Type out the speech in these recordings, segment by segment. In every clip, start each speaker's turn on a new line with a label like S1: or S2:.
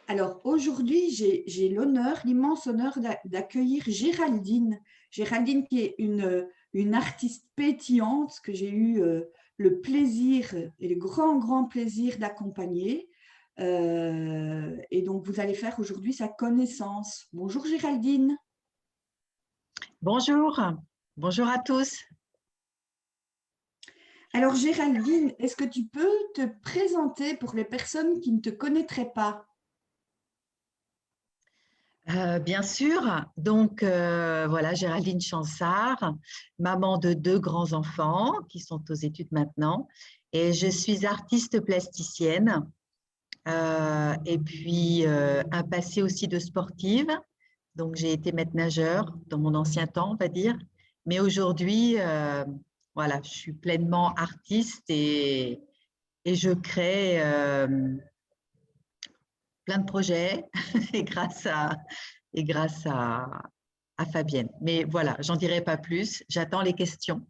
S1: Alors aujourd'hui, j'ai l'honneur, l'immense honneur d'accueillir Géraldine. Géraldine qui est une artiste pétillante que j'ai eu le plaisir et le grand plaisir d'accompagner. Et donc vous allez faire aujourd'hui sa connaissance. Bonjour Géraldine.
S2: Bonjour, bonjour à tous.
S1: Alors Géraldine, est-ce que tu peux te présenter pour les personnes qui ne te connaîtraient pas?
S2: Bien sûr, donc voilà, Géraldine Chansard, maman de deux grands-enfants qui sont aux études maintenant, et je suis artiste plasticienne, et puis un passé aussi de sportive. Donc j'ai été maître nageur dans mon ancien temps, on va dire, mais aujourd'hui, voilà, je suis pleinement artiste et je crée plein de projets et grâce à Fabienne. Mais voilà, j'en dirai pas plus. J'attends les questions.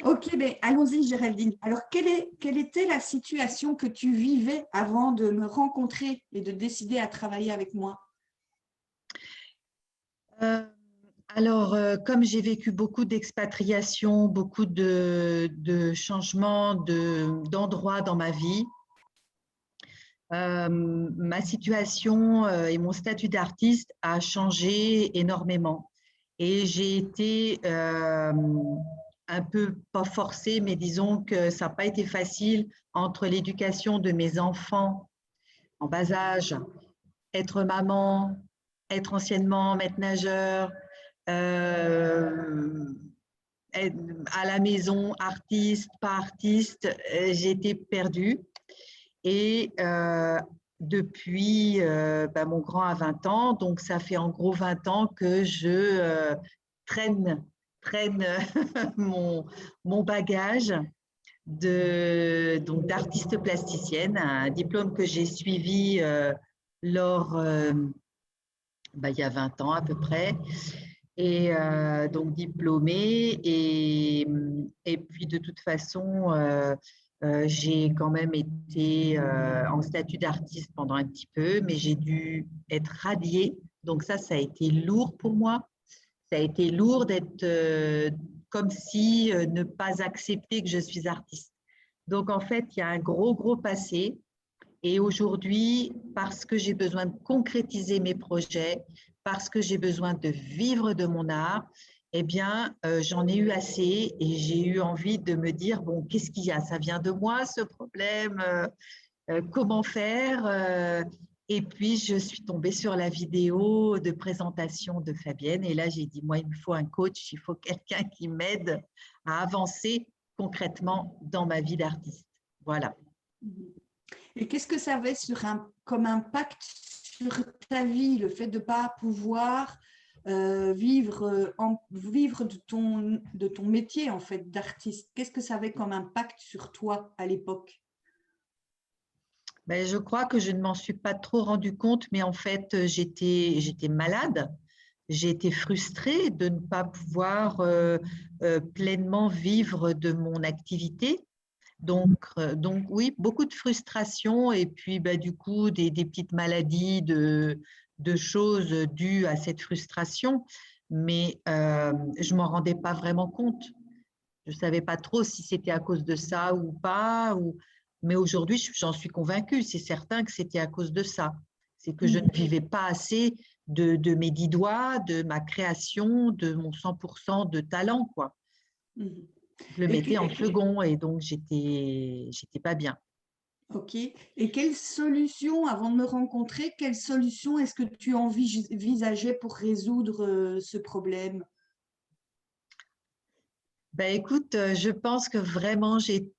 S1: Ok, mais allons-y, Géraldine. Alors, quelle était la situation que tu vivais avant de me rencontrer et de décider à travailler avec moi?
S2: Euh, alors, comme j'ai vécu beaucoup d'expatriations, beaucoup de changements d'endroits dans ma vie, ma situation et mon statut d'artiste a changé énormément. Et j'ai été un peu, pas forcée, mais disons que ça n'a pas été facile entre l'éducation de mes enfants en bas âge, être maman, être anciennement maître nageur, euh, à la maison, artiste, pas artiste, j'ai été perdue. Et depuis, mon grand a 20 ans, donc ça fait en gros 20 ans que je traîne, traîne mon bagage donc d'artiste plasticienne, un diplôme que j'ai suivi lors, il y a 20 ans à peu près, et donc diplômée. Et puis de toute façon, j'ai quand même été en statut d'artiste pendant un petit peu, mais j'ai dû être radiée. Donc ça a été lourd pour moi. Ça a été lourd d'être comme si ne pas accepter que je suis artiste. Donc en fait, il y a un gros passé. Et aujourd'hui, parce que j'ai besoin de concrétiser mes projets, parce que j'ai besoin de vivre de mon art, eh bien, j'en ai eu assez et j'ai eu envie de me dire, bon, qu'est-ce qu'il y a? Ça vient de moi, ce problème? Comment faire? Et puis, je suis tombée sur la vidéo de présentation de Fabienne. Et là, j'ai dit, moi, il me faut un coach, il faut quelqu'un qui m'aide à avancer concrètement dans ma vie d'artiste. Voilà.
S1: Et qu'est-ce que ça avait comme impact sur ta vie, le fait de ne pas pouvoir vivre de ton métier en fait d'artiste? Qu'est-ce que ça avait comme impact sur toi à l'époque?
S2: Ben, je crois que je ne m'en suis pas trop rendu compte, mais en fait, j'étais malade. J'ai été frustrée de ne pas pouvoir pleinement vivre de mon activité. Donc oui, beaucoup de frustration et puis du coup des petites maladies de choses dues à cette frustration, mais je ne m'en rendais pas vraiment compte. Je ne savais pas trop si c'était à cause de ça ou pas, mais aujourd'hui j'en suis convaincue, c'est certain que c'était à cause de ça. C'est que je ne vivais pas assez de mes 10 doigts, de ma création, de mon 100% de talent, quoi.
S1: Mhm.
S2: Je le
S1: Et
S2: mettais en second et donc j'étais pas bien.
S1: ok. Et quelle solution, avant de me rencontrer, quelle solution est-ce que tu envisageais pour résoudre ce problème?
S2: Ben écoute, je pense que vraiment j'ai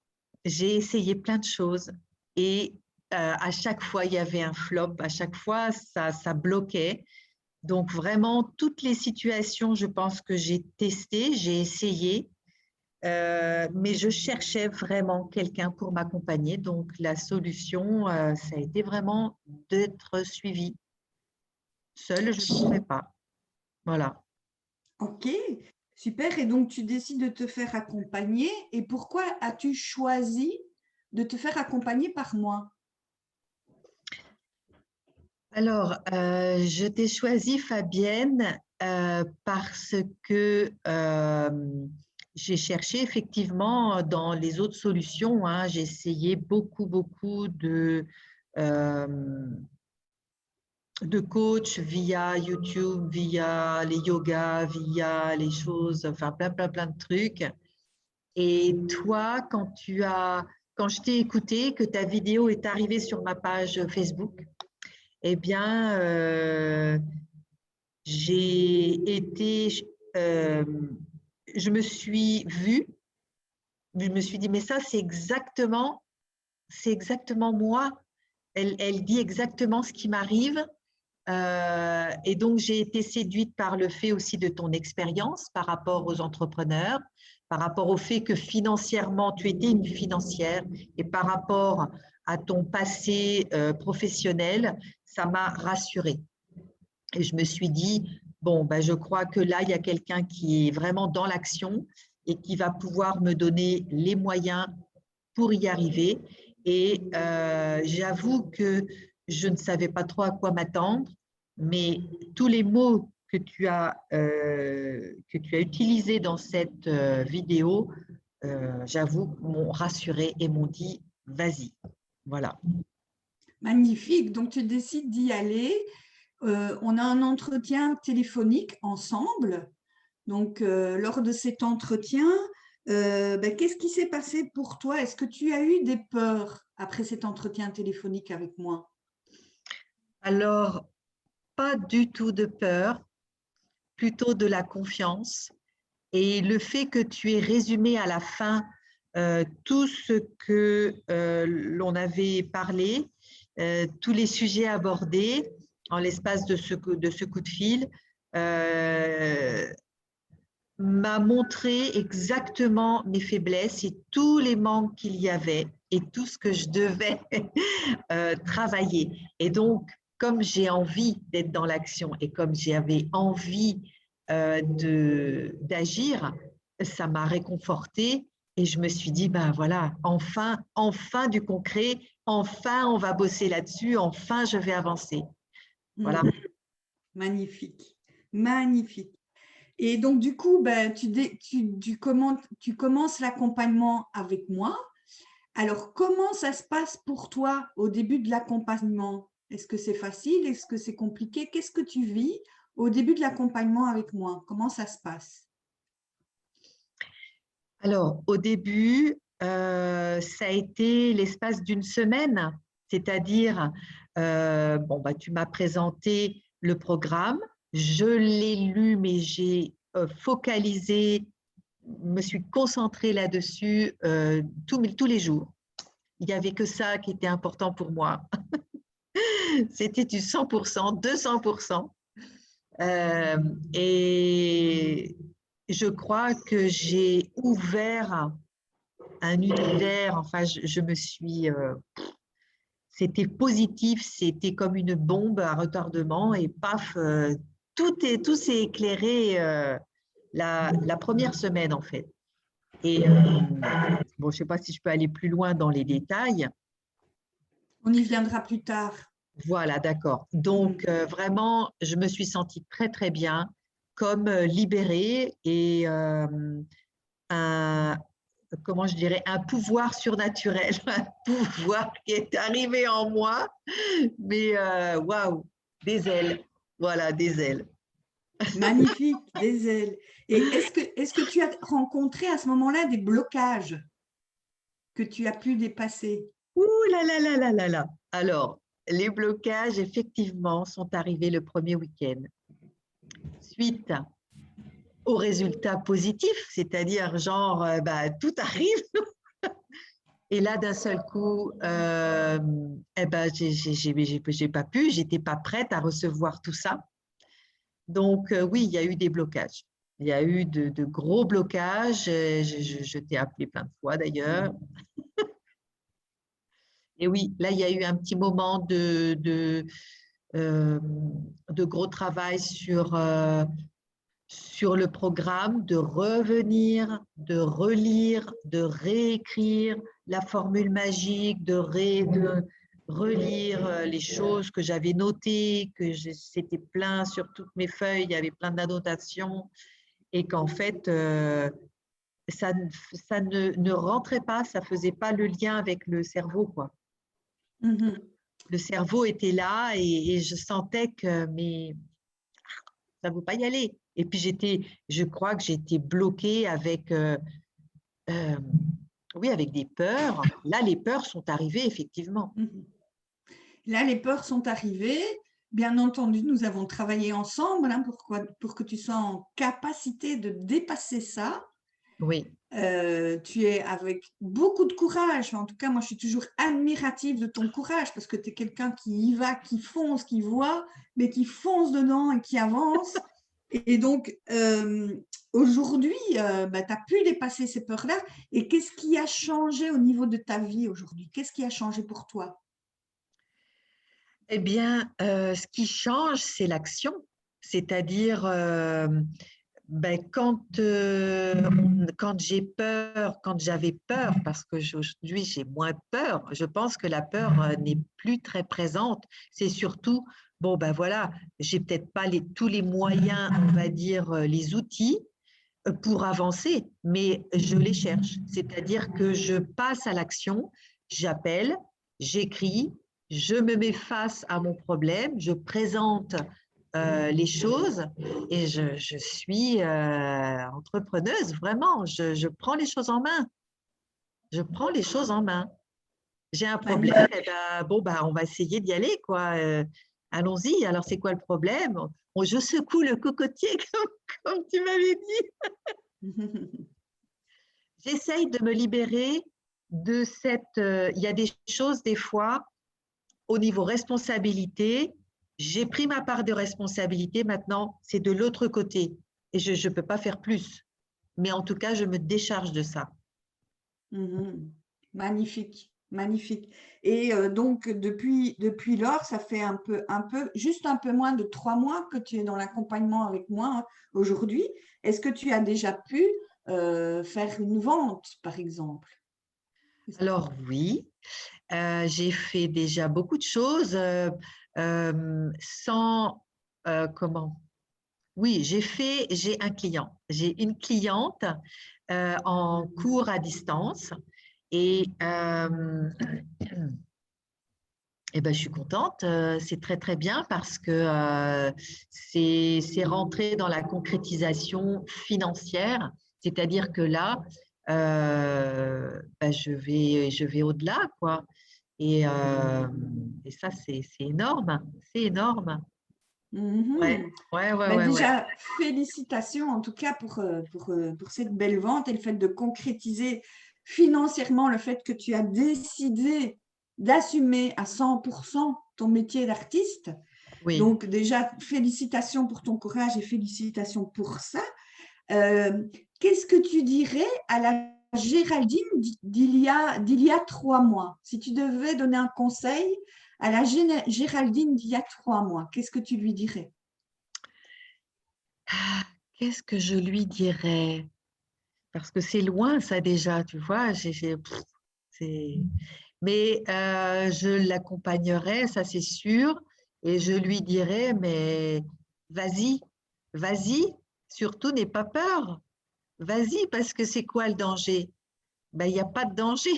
S2: essayé plein de choses et à chaque fois il y avait un flop, à chaque fois ça bloquait. Donc vraiment toutes les situations, je pense que j'ai testé, j'ai essayé, mais je cherchais vraiment quelqu'un pour m'accompagner. Donc la solution, ça a été vraiment d'être suivie. Seule, je ne pouvais pas. Voilà.
S1: Ok, super. Et donc, tu décides de te faire accompagner. Et pourquoi as-tu choisi de te faire accompagner par moi?
S2: Alors, je t'ai choisi, Fabienne, parce que j'ai cherché effectivement dans les autres solutions, hein, j'ai essayé beaucoup euh, de coach via YouTube, via les yogas, via les choses, enfin plein de trucs. Et toi, quand je t'ai écouté, que ta vidéo est arrivée sur ma page Facebook, eh bien, j'ai été, euh, je me suis vue, je me suis dit, mais ça, c'est exactement moi. Elle dit exactement ce qui m'arrive. Et donc, j'ai été séduite par le fait aussi de ton expérience par rapport aux entrepreneurs, par rapport au fait que financièrement, tu étais une financière et par rapport à ton passé professionnel, ça m'a rassurée. Et je me suis dit, bon, ben, je crois que là, il y a quelqu'un qui est vraiment dans l'action et qui va pouvoir me donner les moyens pour y arriver. Et j'avoue que je ne savais pas trop à quoi m'attendre, mais tous les mots que tu as utilisés dans cette vidéo, j'avoue, m'ont rassurée et m'ont dit, vas-y. Voilà.
S1: Magnifique. Donc, tu décides d'y aller. On a un entretien téléphonique ensemble. Donc, lors de cet entretien, ben, qu'est-ce qui s'est passé pour toi? Est-ce que tu as eu des peurs après cet entretien téléphonique avec moi?
S2: Alors, pas du tout de peur, plutôt de la confiance. Et le fait que tu aies résumé à la fin tout ce que l'on avait parlé, tous les sujets abordés en l'espace de ce coup de fil, euh, m'a montré exactement mes faiblesses et tous les manques qu'il y avait et tout ce que je devais travailler. Et donc, comme j'ai envie d'être dans l'action et comme j'avais envie d'agir, ça m'a réconfortée et je me suis dit, ben voilà, enfin du concret, enfin on va bosser là-dessus, enfin je vais avancer. Voilà.
S1: Magnifique, magnifique. Et donc, du coup, ben, tu commences l'accompagnement avec moi. Alors, comment ça se passe pour toi au début de l'accompagnement? Est-ce que c'est facile? Est-ce que c'est compliqué? Qu'est-ce que tu vis au début de l'accompagnement avec moi? Comment ça se passe?
S2: Alors, au début, ça a été l'espace d'une semaine, c'est-à-dire, bon, bah, tu m'as présenté le programme, je l'ai lu, mais j'ai focalisé, me suis concentrée là-dessus tous les jours. Il n'y avait que ça qui était important pour moi. C'était du 100%, 200%. Et je crois que j'ai ouvert un univers, enfin, je me suis, c'était positif, c'était comme une bombe à retardement et paf, tout s'est éclairé la première semaine en fait. Et bon, je ne sais pas si je peux aller plus loin dans les détails.
S1: On y viendra plus tard.
S2: Voilà, d'accord. Donc, vraiment, je me suis sentie très bien, comme libérée et un, comment je dirais, un pouvoir surnaturel, un pouvoir qui est arrivé en moi, mais waouh, des ailes, voilà, des ailes.
S1: Magnifique, des ailes. Et est-ce que tu as rencontré à ce moment-là des blocages que tu as pu dépasser?
S2: Ouh là là là là là là. Alors, les blocages, effectivement, sont arrivés le premier week-end. Suite aux résultats positifs, c'est-à-dire genre, bah, tout arrive. Et là, d'un seul coup, eh ben, j'ai pas pu, j'étais pas prête à recevoir tout ça. Donc, oui, il y a eu des blocages. Il y a eu de gros blocages. Je t'ai appelé plein de fois d'ailleurs. Et oui, là, il y a eu un petit moment de gros travail sur le programme de revenir, de relire, de réécrire la formule magique, de relire les choses que j'avais notées, c'était plein sur toutes mes feuilles, il y avait plein d'annotations, et qu'en fait, ça ne rentrait pas, ça ne faisait pas le lien avec le cerveau, quoi. Le cerveau était là et je sentais que mais ça ne veut pas y aller. Et puis je crois que j'étais bloquée avec, oui, avec des peurs. Là, les peurs sont arrivées, effectivement.
S1: Là, les peurs sont arrivées. Bien entendu, nous avons travaillé ensemble hein, pour que tu sois en capacité de dépasser ça.
S2: Oui.
S1: Tu es avec beaucoup de courage. En tout cas, moi, je suis toujours admirative de ton courage parce que tu es quelqu'un qui y va, qui fonce, qui voit, mais qui fonce dedans et qui avance. Et donc, aujourd'hui, tu as pu dépasser ces peurs-là. Et qu'est-ce qui a changé au niveau de ta vie aujourd'hui? Qu'est-ce qui a changé pour toi?
S2: Eh bien, ce qui change, c'est l'action. C'est-à-dire, quand j'ai peur, quand j'avais peur, parce qu'aujourd'hui j'ai moins peur, je pense que la peur n'est plus très présente. C'est surtout, bon ben voilà, j'ai peut-être pas tous les moyens, on va dire, les outils pour avancer, mais je les cherche. C'est-à-dire que je passe à l'action, j'appelle, j'écris, je me mets face à mon problème, je présente les choses et je suis entrepreneuse, vraiment. Je prends les choses en main. Je prends les choses en main. J'ai un problème, et ben, bon, ben, on va essayer d'y aller, quoi. Allons-y. Alors, c'est quoi le problème? Je secoue le cocotier, comme tu m'avais dit. J'essaye de me libérer de cette… il y a des choses, des fois, au niveau responsabilité, j'ai pris ma part de responsabilité, maintenant, c'est de l'autre côté. Et je ne peux pas faire plus. Mais en tout cas, je me décharge de ça.
S1: Magnifique, magnifique. Et donc, depuis lors, ça fait juste un peu moins de 3 mois que tu es dans l'accompagnement avec moi hein, aujourd'hui. Est-ce que tu as déjà pu faire une vente, par exemple?
S2: Alors oui, j'ai fait déjà beaucoup de choses sans… comment? Oui, j'ai un client. J'ai une cliente en cours à distance et, eh ben, je suis contente. C'est très, très bien parce que c'est rentré dans la concrétisation financière. C'est-à-dire que là, ben, je vais au-delà, quoi. Et ça, c'est énorme. C'est énorme. Ouais, ouais, ouais, ouais, ouais.
S1: Déjà, félicitations en tout cas pour cette belle vente et le fait de concrétiser financièrement le fait que tu as décidé d'assumer à 100% ton métier d'artiste.
S2: Oui.
S1: Donc déjà, félicitations pour ton courage et félicitations pour ça. Qu'est-ce que tu dirais à la Géraldine d'il y a 3 mois? Si tu devais donner un conseil à la Géraldine d'il y a 3 mois, qu'est-ce que tu lui dirais?
S2: Ah, qu'est-ce que je lui dirais? Parce que c'est loin, ça déjà, tu vois. Mais je l'accompagnerai, ça c'est sûr, et je lui dirai, mais vas-y, vas-y, surtout n'aie pas peur. Vas-y, parce que c'est quoi le danger? Ben, il n'y a pas de danger.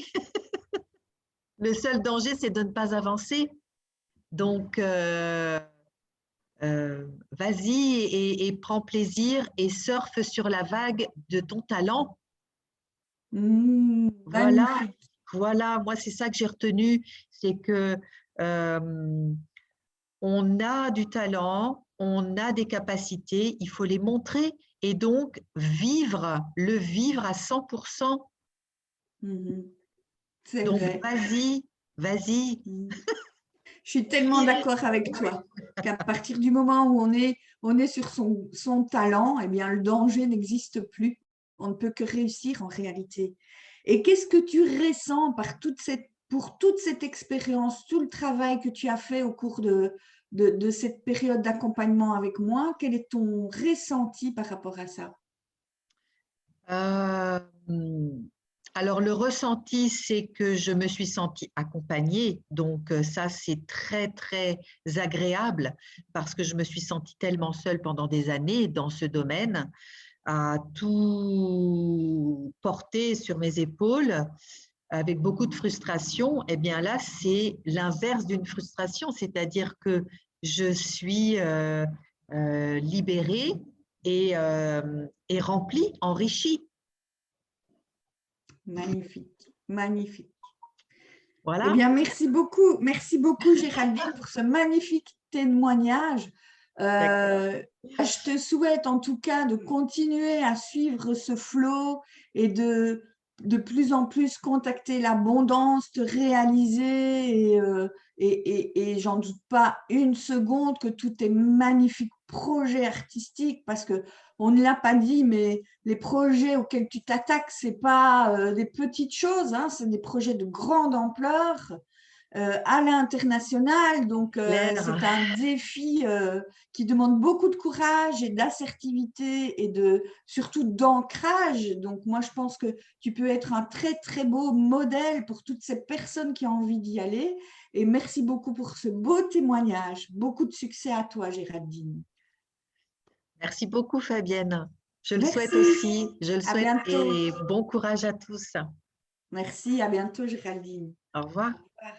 S2: Le seul danger, c'est de ne pas avancer. Donc, vas-y et prends plaisir et surfe sur la vague de ton talent. Voilà,
S1: Magnifique.
S2: voilà, moi c'est ça que j'ai retenu, c'est que euh, on a du talent, on a des capacités, il faut les montrer et donc le vivre à 100%.
S1: C'est
S2: Donc
S1: vrai.
S2: vas-y, vas-y.
S1: Je suis tellement d'accord avec toi qu'à partir du moment où on est sur son talent, eh bien, le danger n'existe plus. On ne peut que réussir en réalité. Et qu'est-ce que tu ressens par toute cette pour toute cette expérience, tout le travail que tu as fait au cours de cette période d'accompagnement avec moi. Quel est ton ressenti par rapport à ça?
S2: Euh, alors, le ressenti, c'est que je me suis sentie accompagnée. Donc, ça, c'est très, très agréable parce que je me suis sentie tellement seule pendant des années dans ce domaine, à tout porter sur mes épaules avec beaucoup de frustration. Eh bien, là, c'est l'inverse d'une frustration, c'est-à-dire que je suis libérée et remplie, enrichie.
S1: Magnifique, magnifique. Eh
S2: Voilà.
S1: bien, merci beaucoup Géraldine pour ce magnifique témoignage. Je te souhaite en tout cas de continuer à suivre ce flow et de plus en plus contacter l'abondance, te réaliser et j'en doute pas une seconde que tous tes magnifiques projets artistiques, parce que on ne l'a pas dit, mais les projets auxquels tu t'attaques, c'est pas des petites choses, hein, c'est des projets de grande ampleur à l'international. Donc,
S2: Claire,
S1: c'est un défi qui demande beaucoup de courage et d'assertivité et surtout d'ancrage. Donc, moi, je pense que tu peux être un très, très beau modèle pour toutes ces personnes qui ont envie d'y aller. Et merci beaucoup pour ce beau témoignage. Beaucoup de succès à toi, Géraldine.
S2: merci beaucoup Fabienne. Je le souhaite
S1: Merci.
S2: aussi. Je le
S1: À
S2: souhaite
S1: bientôt.
S2: et bon courage à tous.
S1: Merci. À bientôt, Géraldine.
S2: Au revoir.
S1: Au revoir.